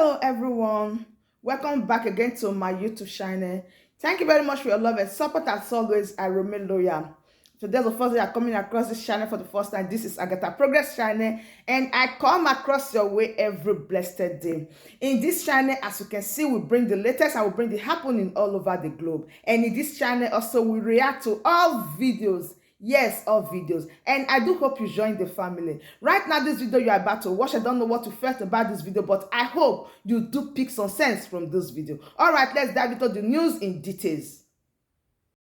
Hello everyone, welcome back again to my YouTube channel. Thank you very much for your love and support. As always, I remain loyal. So there's the first day you're coming across this channel for the first time. This is Agatha Progress channel, and I come across your way every blessed day. In this channel, as you can see, we bring the latest and we bring the happening all over the globe. And in this channel also, we react to all videos. Yes, all videos. And I do hope you join the family. Right now, this video you are about to watch, I don't know what you felt about this video, but I hope you do pick some sense from this video. All right, let's dive into the news in details.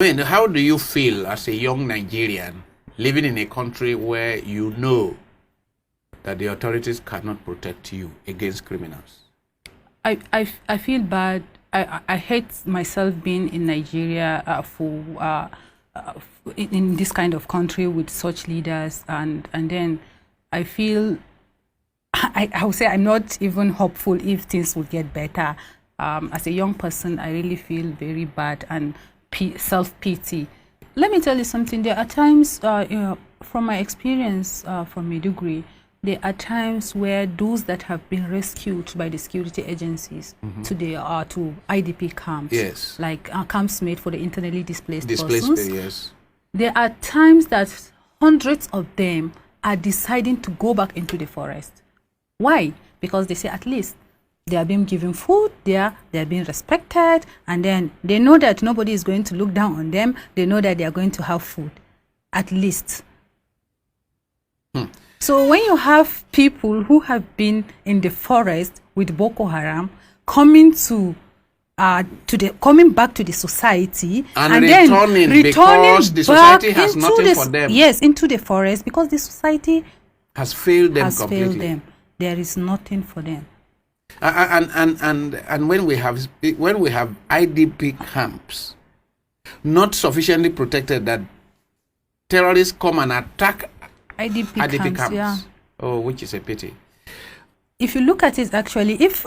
I mean, how do you feel as a young Nigerian living in a country where you know that the authorities cannot protect you against criminals? I feel bad. I hate myself being in Nigeria in this kind of country with such leaders, and then I feel I would say I'm not even hopeful if things will get better. As a young person, I really feel very bad and self-pity. Let me tell you something. There are times, from my experience from Maiduguri, there are times where those that have been rescued by the security agencies to IDP camps, yes, like camps made for the internally displaced persons. Yes. There are times that hundreds of them are deciding to go back into the forest. Why? Because they say at least they are being given food, they are being respected, and then they know that nobody is going to look down on them. They know that they are going to have food, at least. So when you have people who have been in the forest with Boko Haram coming coming back to the society and then returning because the society has nothing for them. Yes, into the forest because the society has failed them completely. There is nothing for them. And when we have IDP camps not sufficiently protected, that terrorists come and attack IDP camps. Yeah. Oh, which is a pity. If you look at it, actually, if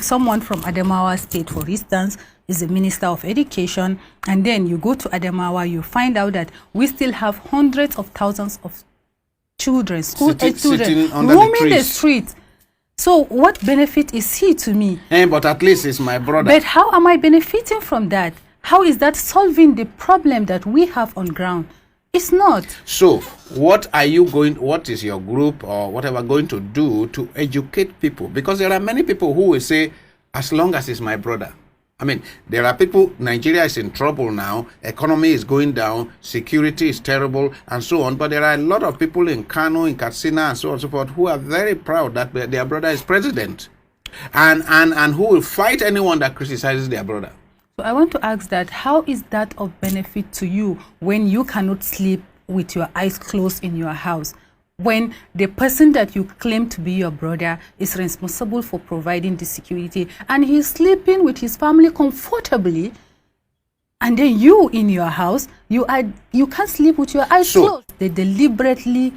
someone from Adamawa State, for instance, is a minister of education, and then you go to Adamawa, you find out that we still have hundreds of thousands of children, school-age children, roaming the streets. So what benefit is he to me? But at least it's my brother. But how am I benefiting from that? How is that solving the problem that we have on ground? It's not. So what is your group or whatever going to do to educate people? Because there are many people who will say, as long as it's my brother. I mean, there are people, Nigeria is in trouble now, economy is going down, security is terrible, and so on. But there are a lot of people in Kanu, in Katsina, and so on and so forth, who are very proud that their brother is president, and who will fight anyone that criticizes their brother. So I want to ask that, how is that of benefit to you when you cannot sleep with your eyes closed in your house? When the person that you claim to be your brother is responsible for providing the security and he's sleeping with his family comfortably, and then you in your house, you can't sleep with your eyes closed. They deliberately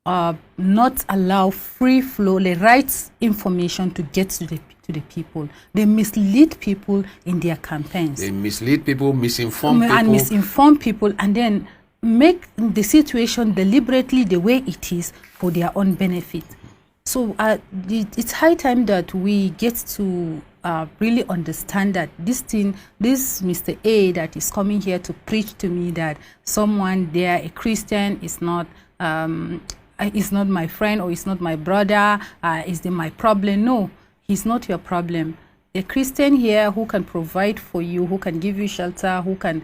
not allow free flow, the right information to get to the people. They mislead people in their campaigns. They mislead people, misinform people, and then make the situation deliberately the way it is for their own benefit. So it's high time that we get to really understand that this Mr. A that is coming here to preach to me that someone there, a Christian, is not my friend or is not my brother, is my problem. No, he's not your problem. A Christian here who can provide for you, who can give you shelter, who can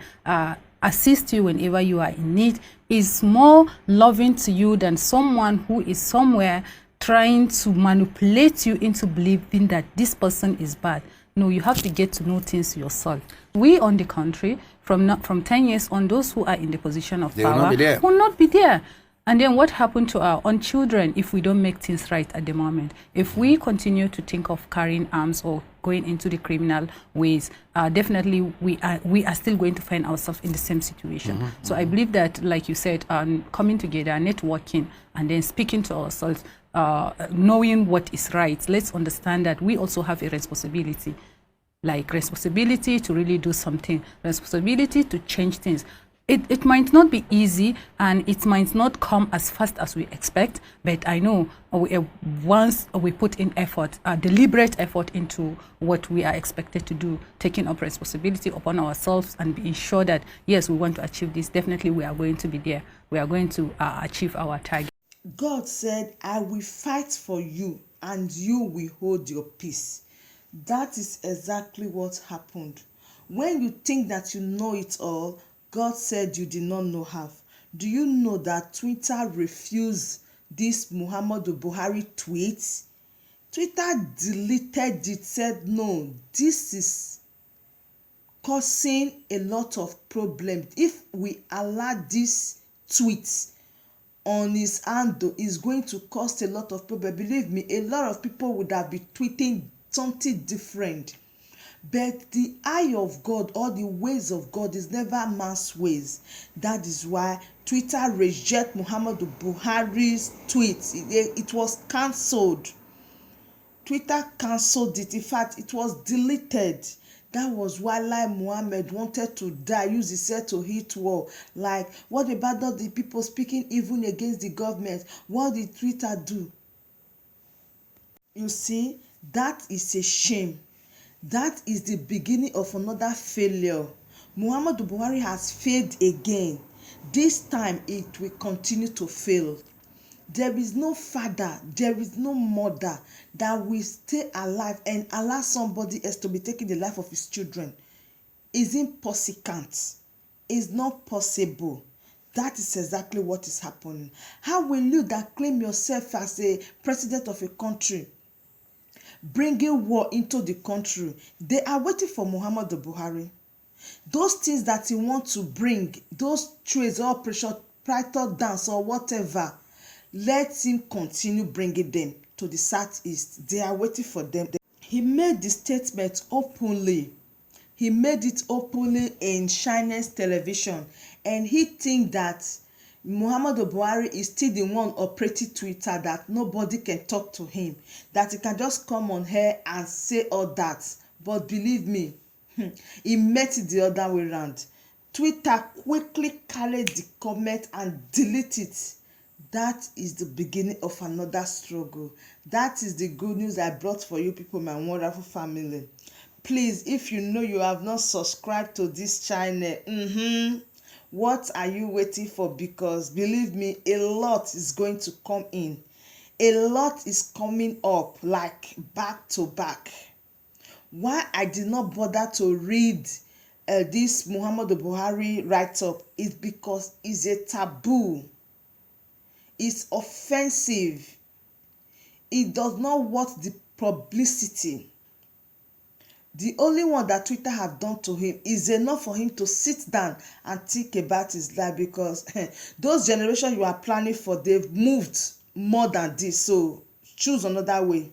assist you whenever you are in need, is more loving to you than someone who is somewhere trying to manipulate you into believing that this person is bad. No, you have to get to know things yourself. We on the country, from 10 years on, those who are in the position of power will not be there. And then what happened to our own children if we don't make things right at the moment? If we continue to think of carrying arms or going into the criminal ways, definitely we are still going to find ourselves in the same situation. So I believe that, like you said, coming together, networking, and then speaking to ourselves, knowing what is right, let's understand that we also have a responsibility, like responsibility to really do something, responsibility to change things. it might not be easy and it might not come as fast as we expect, but I know once we put in effort, deliberate effort into what we are expected to do, taking up responsibility upon ourselves and being sure that, yes, we want to achieve this, definitely we are going to be there. We are going to achieve our target. God said, I will fight for you and you will hold your peace. That is exactly what happened. When you think that you know it all, God said you did not know half. Do you know that Twitter refused this Muhammadu Buhari tweet? Twitter deleted it, said no, this is causing a lot of problems. If we allow this tweet on his handle, is going to cause a lot of problems. Believe me, a lot of people would have been tweeting something different. But the eye of God or the ways of God is never man's ways. That is why Twitter reject Muhammadu Buhari's tweet. It was cancelled. Twitter cancelled it. In fact, it was deleted. That was why Lai Mohammed wanted to die, use his head to hit wall. Like, what about all the people speaking even against the government? What did Twitter do? You see, that is a shame. That is the beginning of another failure. Muhammadu Buhari has failed again. This time it will continue to fail. There is no father, there is no mother that will stay alive and allow somebody else to be taking the life of his children. It's impossible. It's not possible. That is exactly what is happening. How will you that claim yourself as a president of a country, bringing war into the country? They are waiting for Muhammadu Buhari. Those things that he wants to bring, those trades, operation, Python dance or whatever, let him continue bringing them to the southeast. They are waiting for them. He made the statement openly. He made it openly in Chinese television, and he think that Muhammadu Buhari is still the one operating Twitter, that nobody can talk to him, that he can just come on here and say all that. But believe me, he met it the other way around. Twitter quickly carried the comment and delete it. That is the beginning of another struggle. That is the good news I brought for you people, my wonderful family. Please, if you know you have not subscribed to this channel, what are you waiting for? Because believe me, a lot is going to come in. A lot is coming up, like back to back. Why I did not bother to read this Muhammadu Buhari write-up is because it's a taboo. It's offensive. It does not want the publicity. The only one that Twitter have done to him is enough for him to sit down and think about his life, because those generations you are planning for, they've moved more than this. So choose another way.